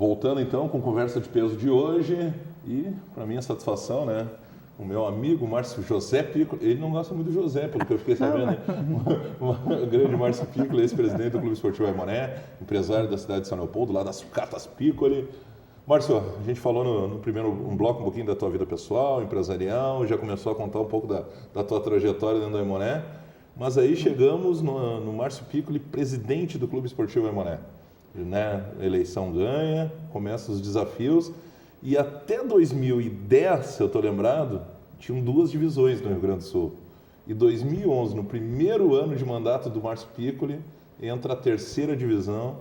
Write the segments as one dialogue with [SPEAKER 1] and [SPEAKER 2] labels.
[SPEAKER 1] Voltando então com conversa de peso de hoje e, para minha satisfação, né? O meu amigo Márcio José Piccoli, ele não gosta muito do José, pelo que eu fiquei sabendo, né? O grande Márcio Piccoli, ex-presidente do Clube Esportivo Aimoré, empresário da cidade de São Leopoldo, lá das Sucatas Piccoli. Márcio, a gente falou no primeiro bloco um pouquinho da tua vida pessoal, empresarial, já começou a contar um pouco da tua trajetória dentro do Aimoré, mas aí chegamos no Márcio Piccoli, presidente do Clube Esportivo Aimoré. Né? A eleição ganha, começam os desafios e até 2010, se eu estou lembrado, tinham 2 divisões no Rio Grande do Sul. E 2011, no primeiro ano de mandato do Márcio Piccoli, entra a 3ª divisão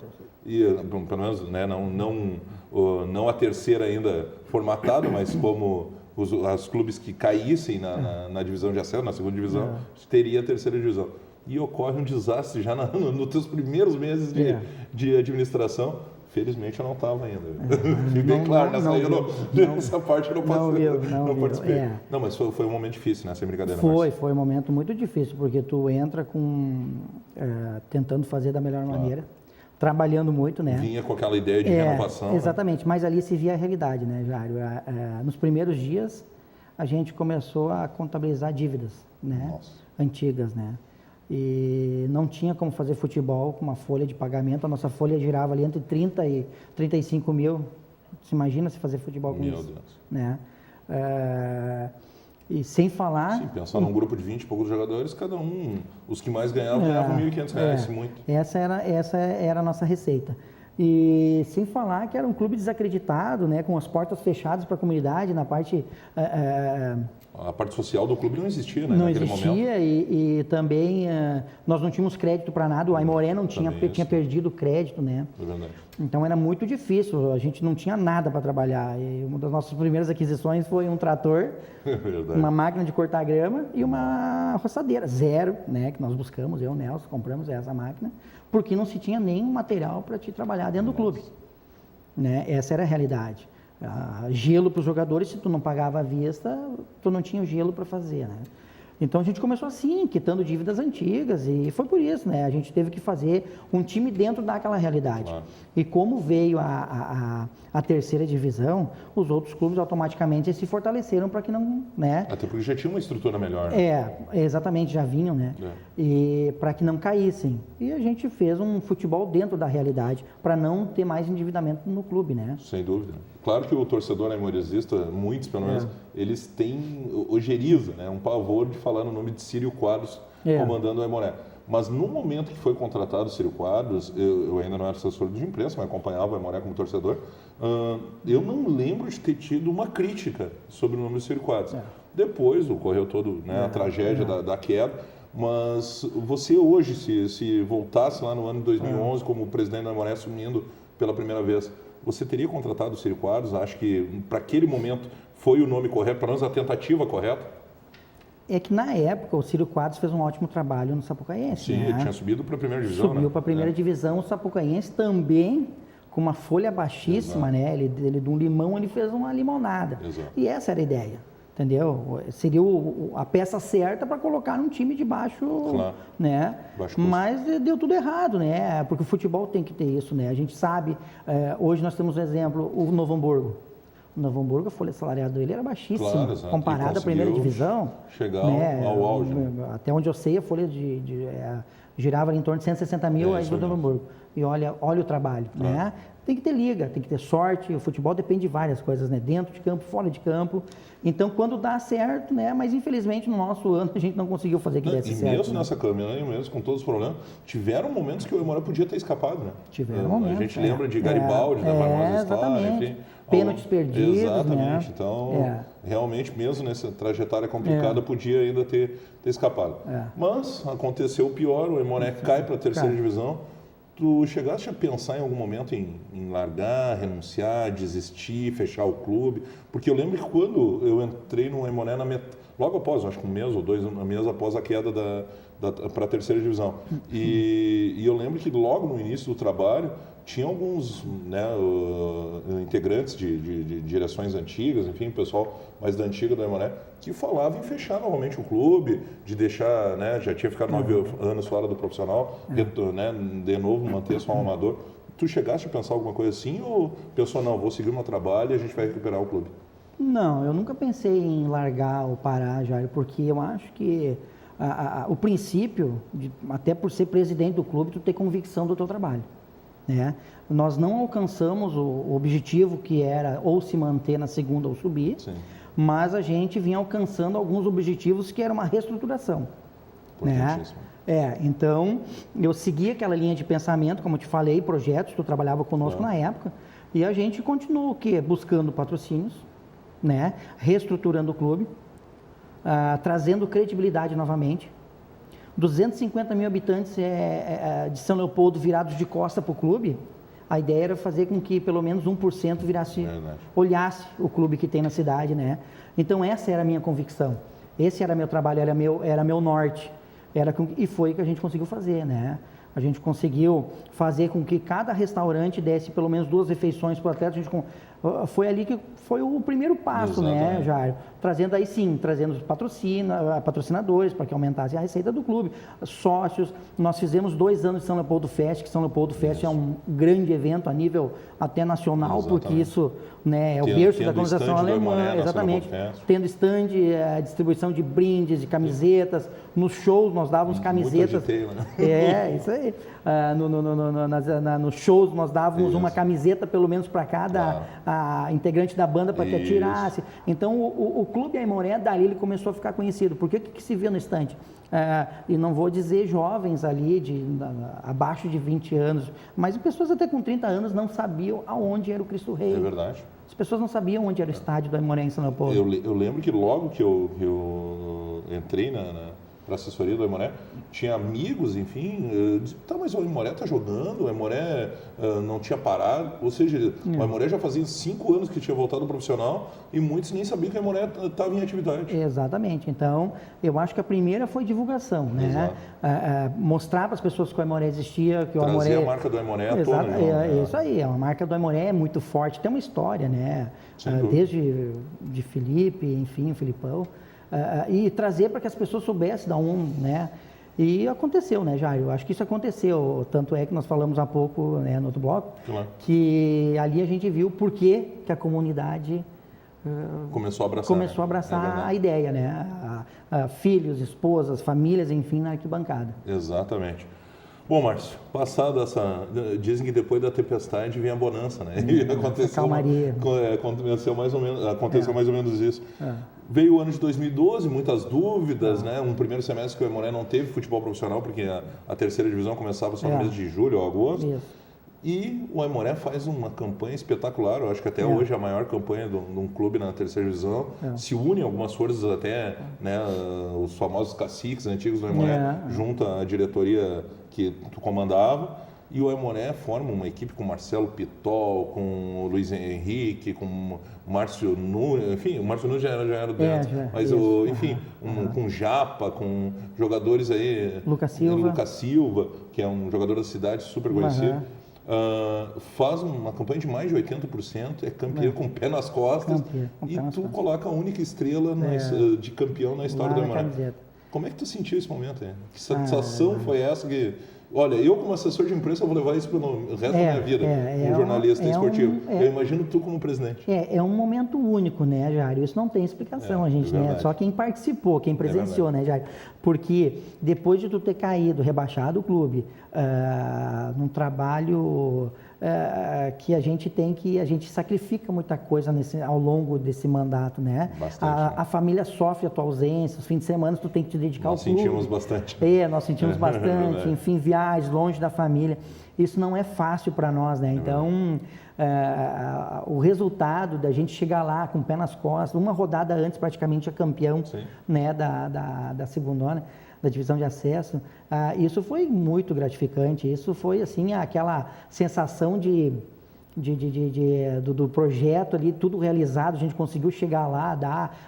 [SPEAKER 1] e pelo menos, né, não a terceira ainda formatada, mas como os clubes que caíssem na divisão de acesso, na 2ª divisão, teria a 3ª divisão. E ocorre um desastre já nos teus primeiros meses de administração. Felizmente eu não estava ainda. Fiquei bem claro, nessa parte eu não participei. Não, mas foi um momento difícil, né? Sem brincadeira.
[SPEAKER 2] Foi um momento muito difícil, porque tu entra tentando fazer da melhor maneira, trabalhando muito, né?
[SPEAKER 1] Vinha com aquela ideia de renovação.
[SPEAKER 2] Exatamente, mas ali se via a realidade, né, Jário? Nos primeiros dias, a gente começou a contabilizar dívidas, né? Antigas, né? E não tinha como fazer futebol com uma folha de pagamento. A nossa folha girava ali entre 30 e 35 mil. Você imagina se fazer futebol com isso? Meu Deus. Né? E sem falar...
[SPEAKER 1] Sim, pensar num grupo de 20 e poucos jogadores, cada um, os que mais ganhavam, ganhavam R$1.500, muito.
[SPEAKER 2] Essa era a nossa receita. E sem falar que era um clube desacreditado, né, com as portas fechadas para a comunidade, na parte...
[SPEAKER 1] A parte social do clube não existia, né?
[SPEAKER 2] Não existia e também nós não tínhamos crédito para nada. O Aimoré não tinha perdido crédito, né?
[SPEAKER 1] É verdade.
[SPEAKER 2] Então era muito difícil, a gente não tinha nada para trabalhar. E uma das nossas primeiras aquisições foi um trator, uma máquina de cortar grama e uma roçadeira, 0, né? Que nós buscamos, eu e o Nelson, compramos essa máquina, porque não se tinha nenhum material para te trabalhar dentro do clube. Né? Essa era a realidade. Gelo para os jogadores, se tu não pagava à vista, tu não tinha o gelo para fazer, né? Então a gente começou assim, quitando dívidas antigas e foi por isso, né? A gente teve que fazer um time dentro daquela realidade. Claro. E como veio a 3ª divisão, os outros clubes automaticamente se fortaleceram para que não, né?
[SPEAKER 1] Até porque já tinha uma estrutura melhor, né?
[SPEAKER 2] Exatamente, já vinham, né? E para que não caíssem. E a gente fez um futebol dentro da realidade, para não ter mais endividamento no clube, né?
[SPEAKER 1] Sem dúvida. Claro que o torcedor aimoresista, muitos pelo menos, eles têm ojeriza, né? Um pavor de falar no nome de Círio Quadros comandando o Aimoré. Mas no momento que foi contratado o Círio Quadros, eu ainda não era assessor de imprensa, mas acompanhava o Aimoré como torcedor, eu não lembro de ter tido uma crítica sobre o nome do Círio Quadros. Depois ocorreu todo, né, a tragédia da queda, mas você hoje, se voltasse lá no ano de 2011 como presidente do Aimoré assumindo pela primeira vez, você teria contratado o Círio Quadros? Acho que para aquele momento foi o nome correto, pelo menos a tentativa correta?
[SPEAKER 2] É que na época o Círio Quadros fez um ótimo trabalho no Sapucaense.
[SPEAKER 1] Sim,
[SPEAKER 2] né?
[SPEAKER 1] Ele tinha subido para a primeira divisão.
[SPEAKER 2] Subiu para a primeira divisão, o Sapucaense também com uma folha baixíssima, né? Ele de um limão ele fez uma limonada. E essa era a ideia. Entendeu? Seria a peça certa para colocar num time de baixo, né? Mas deu tudo errado, né? Porque o futebol tem que ter isso, né? A gente sabe, hoje nós temos um exemplo, o Novo Hamburgo. O Novo Hamburgo, a folha salarial dele era baixíssima, comparada à primeira divisão.
[SPEAKER 1] Chegar ao auge.
[SPEAKER 2] Até onde eu sei, a folha girava em torno de 160 mil aí do Novo Hamburgo. E olha o trabalho, né? Tem que ter liga, tem que ter sorte, o futebol depende de várias coisas, né? Dentro de campo, fora de campo. Então, quando dá certo, né? Mas infelizmente no nosso ano a gente não conseguiu fazer que desse certo.
[SPEAKER 1] E mesmo nessa câmera, mesmo com todos os problemas, tiveram momentos que o Aimoré podia ter escapado, né?
[SPEAKER 2] Tiveram momentos.
[SPEAKER 1] A gente lembra de Garibaldi, da famosa história, enfim.
[SPEAKER 2] Pênaltis perdidos,
[SPEAKER 1] exatamente.
[SPEAKER 2] Né?
[SPEAKER 1] Então, realmente, mesmo nessa trajetória complicada, podia ainda ter escapado. Mas aconteceu o pior, o Aimoré cai para a 3ª divisão. Tu chegaste a pensar em algum momento em largar, renunciar, desistir, fechar o clube? Porque eu lembro que quando eu entrei no Aimoré, logo após, acho que um mês ou 2 meses após a queda para a 3ª divisão. E eu lembro que logo no início do trabalho, tinha alguns, né, integrantes de direções antigas, enfim, pessoal mais da antiga do Aimoré, que falavam em fechar novamente o clube, de deixar, né, já tinha ficado 9 anos fora do profissional, né, de novo manter só um amador. Tu chegaste a pensar alguma coisa assim ou pensou, não, vou seguir o meu trabalho e a gente vai recuperar o clube?
[SPEAKER 2] Não, eu nunca pensei em largar ou parar, Jair, porque eu acho que o princípio, até por ser presidente do clube, tu ter convicção do teu trabalho, né? Nós não alcançamos o objetivo que era ou se manter na segunda ou subir, sim, mas a gente vinha alcançando alguns objetivos que era uma reestruturação, né? Então, eu segui aquela linha de pensamento, como eu te falei, projetos, tu trabalhava conosco na época, e a gente continuou o quê? Buscando patrocínios, né? Reestruturando o clube, trazendo credibilidade novamente. 250 mil habitantes de São Leopoldo virados de costa para o clube, a ideia era fazer com que pelo menos 1% olhasse o clube que tem na cidade, né? Então essa era a minha convicção, esse era meu trabalho, era meu norte, e foi o que a gente conseguiu fazer, né? A gente conseguiu fazer com que cada restaurante desse pelo menos 2 refeições para o atleta. Foi ali que foi o primeiro passo, né, Jair? Trazendo os patrocinadores para que aumentasse a receita do clube, sócios. Nós fizemos 2 anos de São Leopoldo Fest, que São Leopoldo Fest é um grande evento a nível até nacional, porque isso, né, é o berço da colonização alemã, exatamente. Tendo stand, distribuição de brindes, de camisetas. Nos shows nós dávamos camisetas. Isso aí. Nos shows nós dávamos uma camiseta pelo menos para cada integrante da banda para que atirasse. Então o Clube Aimoré, dali ele começou a ficar conhecido. Porque o que se via no estande? E não vou dizer jovens ali, abaixo de 20 anos, mas pessoas até com 30 anos não sabiam aonde era o Cristo Rei.
[SPEAKER 1] É verdade.
[SPEAKER 2] As pessoas não sabiam onde era o estádio do Aimoré em São Leopoldo.
[SPEAKER 1] Eu lembro que logo que eu entrei para a assessoria do Aimoré, tinha amigos, enfim, mas o Aimoré está jogando, o Aimoré não tinha parado, ou seja, o Aimoré já fazia 5 anos que tinha voltado ao profissional e muitos nem sabiam que o Aimoré estava em atividade. Exatamente,
[SPEAKER 2] então eu acho que a primeira foi divulgação, né? Mostrar para as pessoas que o Aimoré existia, que o
[SPEAKER 1] Trazer a marca do Aimoré à tona.
[SPEAKER 2] Isso aí, a marca do Aimoré é muito forte, tem uma história, né? Desde de Felipe, enfim, o Filipão. E trazer para que as pessoas soubessem né? E aconteceu, né, Jair? Eu acho que isso aconteceu, tanto é que nós falamos há pouco, né, no outro bloco, que ali a gente viu por que a comunidade começou a abraçar a ideia, né? Filhos, esposas, famílias, enfim, na arquibancada.
[SPEAKER 1] Exatamente. Bom, Márcio, passada dizem que depois da tempestade vem a bonança, né? E aconteceu mais ou menos isso. Veio o ano de 2012, muitas dúvidas, né? Um primeiro semestre que o Aimoré não teve futebol profissional, porque a terceira divisão começava só no mês de julho ou agosto. Isso. E o Aimoré faz uma campanha espetacular, eu acho que até hoje é a maior campanha de um clube na terceira divisão. Se unem algumas forças até, né, os famosos caciques antigos do Aimoré, junto à diretoria que tu comandava. E o Aimoré forma uma equipe com Marcelo Pitol, com o Luiz Henrique, com o Márcio Nunes, enfim, o Márcio Nunes já era dentro, mas com Japa, com jogadores aí...
[SPEAKER 2] Lucas
[SPEAKER 1] Silva, que é um jogador da cidade super conhecido. Faz uma campanha de mais de 80%, é campeão com o pé nas costas, coloca a única estrela de campeão na história do Aimoré. Como é que tu sentiu esse momento aí? Que satisfação foi essa que... Olha, eu como assessor de imprensa vou levar isso para o resto da minha vida, como jornalista esportivo. Eu imagino tu como presidente.
[SPEAKER 2] É um momento único, né, Jair? Isso não tem explicação, a gente, né? Só quem participou, quem presenciou, né, Jair? Porque depois de tu ter caído, rebaixado o clube, num trabalho que a gente sacrifica muita coisa ao longo desse mandato, né? Bastante, a família sofre a tua ausência, os fins de semana tu tem que te dedicar ao clube. Nós sentimos bastante. Nós sentimos bastante, enfim, viagens longe da família. Isso não é fácil para nós, né? Então, o resultado da gente chegar lá com o pé nas costas, uma rodada antes praticamente é campeão, né, da segundona, da divisão de acesso, isso foi muito gratificante. Isso foi assim aquela sensação de do projeto ali, tudo realizado, a gente conseguiu chegar lá,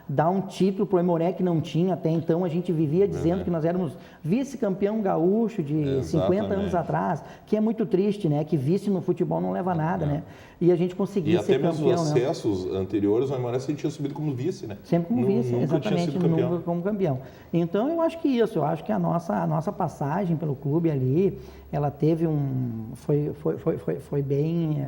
[SPEAKER 2] dar um título para o Aimoré que não tinha até então, a gente vivia dizendo que nós éramos vice-campeão gaúcho de 50 anos atrás, que é muito triste, né, que vice no futebol não leva nada, né, e a gente conseguiu ser campeão.
[SPEAKER 1] E até mesmo os acessos anteriores, o Aimoré sempre tinha subido como vice, né?
[SPEAKER 2] Sempre como vice,
[SPEAKER 1] nunca
[SPEAKER 2] exatamente, nunca como campeão. Então eu acho que a nossa passagem pelo clube ali, ela teve foi bem...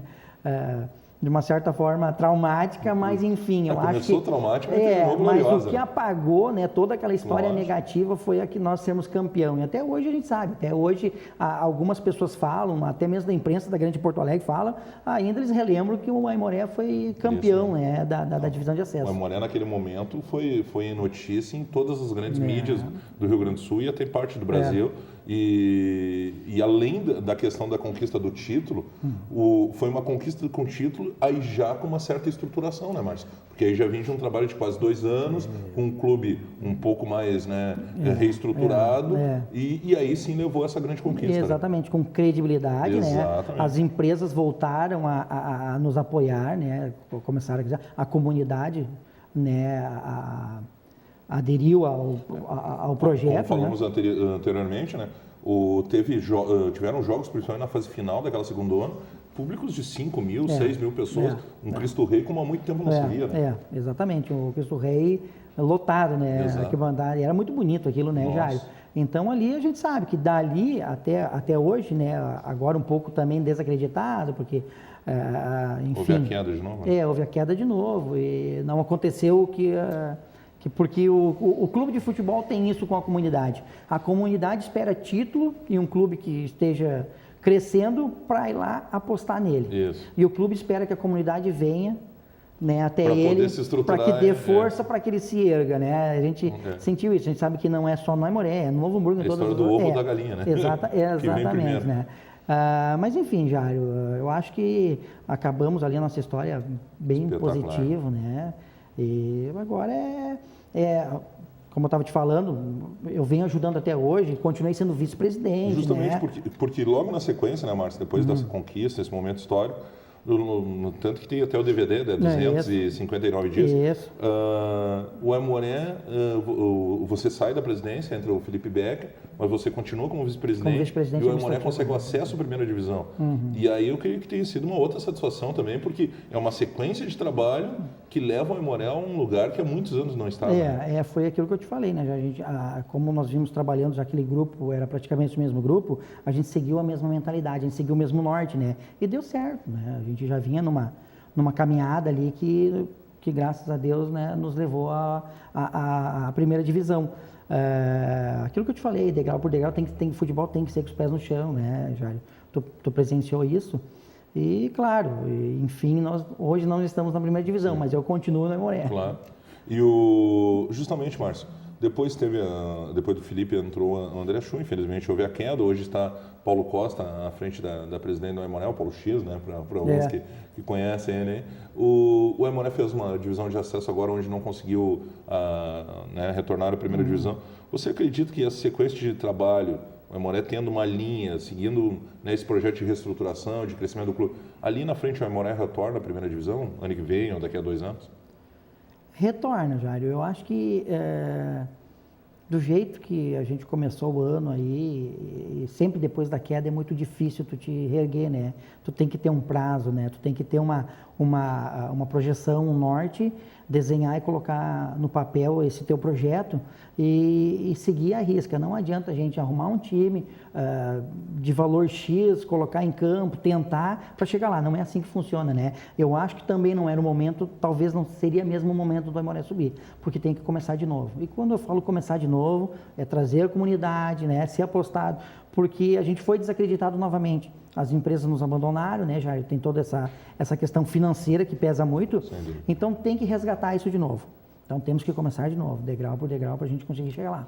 [SPEAKER 2] de uma certa forma traumática, mas enfim, eu acho que...
[SPEAKER 1] Começou traumática, mas terminou gloriosa.
[SPEAKER 2] Mas o que apagou, né, toda aquela história negativa foi a que nós sermos campeão. E até hoje a gente sabe, até hoje algumas pessoas falam, até mesmo da imprensa da Grande Porto Alegre fala, ainda eles relembram que o Aimoré foi campeão, né, da divisão de acesso.
[SPEAKER 1] O Aimoré naquele momento foi notícia em todas as grandes mídias do Rio Grande do Sul e até parte do Brasil. E além da questão da conquista do título, foi uma conquista com título aí já com uma certa estruturação, né, Márcio? Porque aí já vinha de um trabalho de quase 2 anos, com um clube um pouco mais reestruturado, e aí sim levou essa grande conquista.
[SPEAKER 2] Exatamente, com credibilidade, né? As empresas voltaram a nos apoiar, né? Começaram a comunidade, né? Aderiu ao projeto.
[SPEAKER 1] Como falamos anteriormente, né? Tiveram jogos, principalmente na fase final daquela segunda ano, públicos de 5 mil, 6 mil pessoas, Cristo Rei como há muito tempo não se via. Né?
[SPEAKER 2] Exatamente, o Cristo Rei lotado, né? Arquibancada, era muito bonito aquilo, né, Jair? Então ali a gente sabe que dali até hoje, né? Agora um pouco também desacreditado, porque enfim...
[SPEAKER 1] Houve a queda de novo? Né?
[SPEAKER 2] Houve a queda de novo e não aconteceu o que... Porque o clube de futebol tem isso com a comunidade. A comunidade espera título e um clube que esteja crescendo para ir lá apostar nele.
[SPEAKER 1] Isso.
[SPEAKER 2] E o clube espera que a comunidade venha, né, até ele, para que dê força para que ele se erga. Né? A gente sentiu isso, a gente sabe que não é só no Aimoré, é no Novo Hamburgo.
[SPEAKER 1] A história do ovo da galinha, né?
[SPEAKER 2] Exatamente. Né? Mas enfim, Jário, eu acho que acabamos ali a nossa história bem positivo, né? E agora como eu estava te falando, eu venho ajudando até hoje, continuei sendo vice-presidente.
[SPEAKER 1] Justamente porque logo na sequência, né, Márcio, depois dessa conquista, esse momento histórico, tanto que tem até o DVD, 259 dias.
[SPEAKER 2] Isso.
[SPEAKER 1] O Aimoré, você sai da presidência, entra o Felipe Becker, mas você continua como vice-presidente e o Aimoré consegue o acesso à primeira divisão. E aí eu creio que tem sido uma outra satisfação também, porque é uma sequência de trabalho que leva o Aimoré a um lugar que há muitos anos não estava.
[SPEAKER 2] Foi aquilo que eu te falei, né? Como nós vimos trabalhando, já aquele grupo era praticamente o mesmo grupo, a gente seguiu a mesma mentalidade, a gente seguiu o mesmo norte, né? E deu certo, né? A gente já vinha numa caminhada ali que graças a Deus, né, nos levou à primeira divisão. Aquilo que eu te falei, degrau por degrau, futebol tem que ser com os pés no chão, né, Jário? Tu presenciou isso? E, claro, enfim, hoje não estamos na primeira divisão, mas eu continuo no Aimoré.
[SPEAKER 1] Claro. E justamente, Márcio, depois do Felipe entrou o André Chu, infelizmente houve a queda, hoje está Paulo Costa à frente da presidente do Aimoré, o Paulo X, né, para alguns que conhecem ele aí. O Aimoré fez uma divisão de acesso agora onde não conseguiu retornar à primeira divisão. Você acredita que essa sequência de trabalho, o Aimoré tendo uma linha, seguindo esse projeto de reestruturação, de crescimento do clube, ali na frente o Aimoré retorna à primeira divisão, ano que vem ou daqui a 2 anos?
[SPEAKER 2] Retorna, Jário. Eu acho que do jeito que a gente começou o ano aí, e sempre depois da queda é muito difícil tu te reerguer, né? Tu tem que ter um prazo, né? Tu tem que ter uma projeção, um norte, desenhar e colocar no papel esse teu projeto e seguir a risca. Não adianta a gente arrumar um time de valor X, colocar em campo, tentar para chegar lá. Não é assim que funciona, né? Eu acho que também não era o momento, talvez não seria mesmo o momento do Aimoré subir, porque tem que começar de novo. E quando eu falo começar de novo, é trazer a comunidade, né? Ser apostado, porque a gente foi desacreditado novamente. As empresas nos abandonaram, né, Jair? Tem toda essa questão financeira que pesa muito. Então tem que resgatar isso de novo. Então temos que começar de novo, degrau por degrau, para a gente conseguir chegar lá.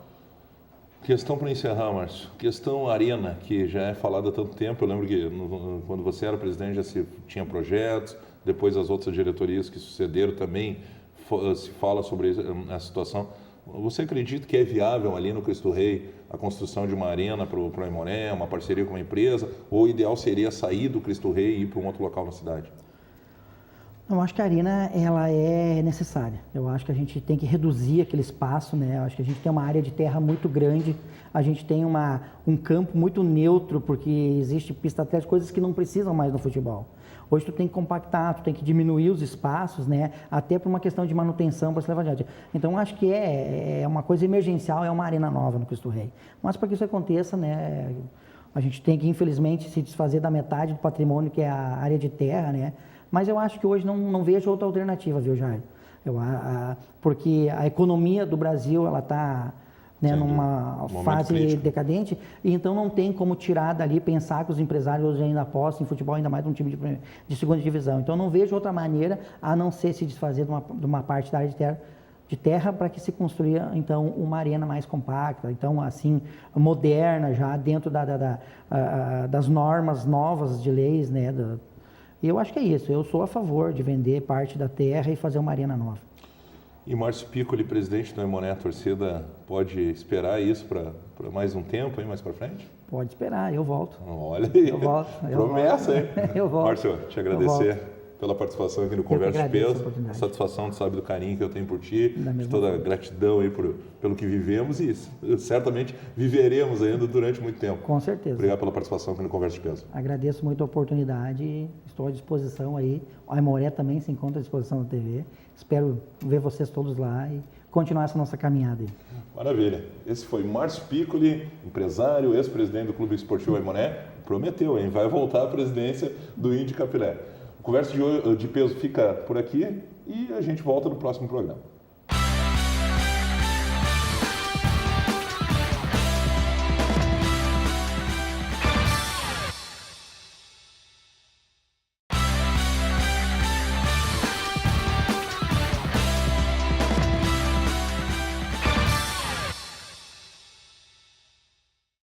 [SPEAKER 1] Questão para encerrar, Márcio. Questão Arena, que já é falada há tanto tempo. Eu lembro que quando você era presidente já se tinha projetos, depois as outras diretorias que sucederam também se fala sobre a situação. Você acredita que é viável ali no Cristo Rei a construção de uma arena para o Aimoré, uma parceria com uma empresa, ou o ideal seria sair do Cristo Rei e ir para um outro local na cidade?
[SPEAKER 2] Eu acho que a arena ela é necessária. Eu acho que a gente tem que reduzir aquele espaço, né? Eu acho que a gente tem uma área de terra muito grande, a gente tem um campo muito neutro, porque existe pista atlética, coisas que não precisam mais no futebol. Hoje tu tem que compactar, tu tem que diminuir os espaços, né? Até por uma questão de manutenção para se levar adiante. Então, eu acho que é uma coisa emergencial, é uma arena nova no Cristo Rei. Mas para que isso aconteça, né? A gente tem que, infelizmente, se desfazer da metade do patrimônio, que é a área de terra, né? Mas eu acho que hoje não vejo outra alternativa, viu, Jair? Porque a economia do Brasil, ela está, né, numa fase crítico, decadente, e então não tem como tirar dali, pensar que os empresários hoje ainda apostam em futebol, ainda mais num time de segunda divisão. Então não vejo outra maneira a não ser se desfazer de uma parte da área de terra para que se construa, então, uma arena mais compacta, então, assim, moderna, já dentro das normas novas de leis, né? E eu acho que é isso, eu sou a favor de vender parte da terra e fazer uma arena nova.
[SPEAKER 1] E Márcio Piccoli, presidente do Aimoré, a torcida pode esperar isso para mais um tempo, aí, mais para frente?
[SPEAKER 2] Pode esperar, eu volto.
[SPEAKER 1] Olha aí,
[SPEAKER 2] eu volto.
[SPEAKER 1] Promessa, hein?
[SPEAKER 2] Eu volto.
[SPEAKER 1] Márcio, te agradecer pela participação aqui no Conversa de Peso, a satisfação de saber do carinho que eu tenho por ti, de toda a gratidão aí pelo que vivemos e certamente viveremos ainda durante muito tempo.
[SPEAKER 2] Com certeza.
[SPEAKER 1] Obrigado pela participação aqui no Conversa de Peso.
[SPEAKER 2] Agradeço muito a oportunidade e estou à disposição aí. O Aimoré também se encontra à disposição da TV. Espero ver vocês todos lá e continuar essa nossa caminhada aí.
[SPEAKER 1] Maravilha. Esse foi Márcio Piccoli, empresário, ex-presidente do Clube Esportivo Aimoré. Prometeu, hein? Vai voltar à presidência do Indy Capilé. Conversa de Peso fica por aqui e a gente volta no próximo programa.